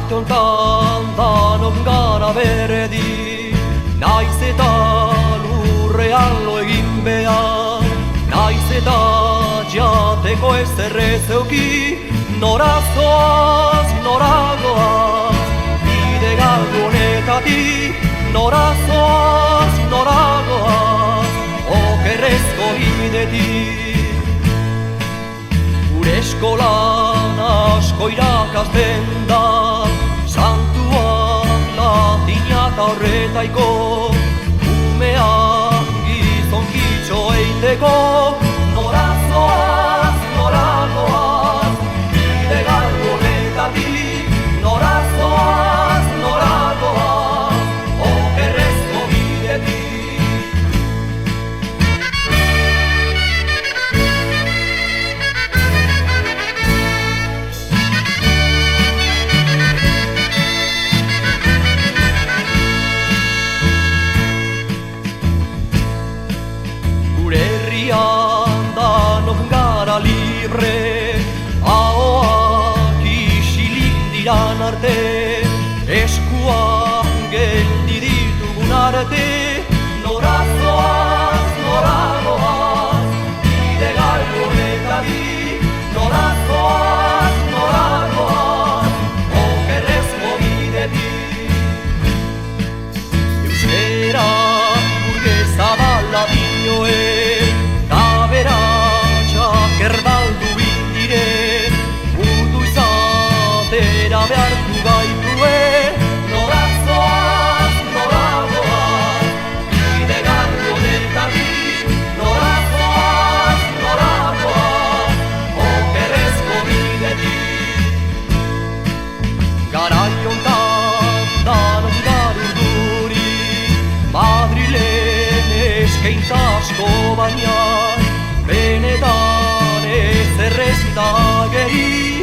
Garaitontan danok gara beredi, naiz eta lurrean lo egin behar, naiz eta jateko ezer ez euki, nora zoaz, nora goaz, bide galdu honetatik, nora zoaz, nora goaz, okerrezko bidetik. Gure eskolan asko irakasten da, santuak latina eta horretaiko, umeak gizon kitxo eindeko, nora zoaz, nora goaz, bide galdu honetatik, nora zoaz, nora goaz, okerrezko bidetik. Danok gara libre, ahoak isilik diran arte, eskuan geldi ditugun arte, nora zoaz, nora goaz, bide galdu honetatik, nora zoaz, nora goaz, okerrezko bidetik. Euskera burgesa dala dinoen, erdaldu indire, urdu izatera behartu gaitue, nora zoaz, nora goaz, bide galdu honetatik, nora zoaz, nora goaz, okerrezko bidetik. Garaiontan danok gara urduri, Madrilen eskaintza asko baina, benetan ez errezita geri,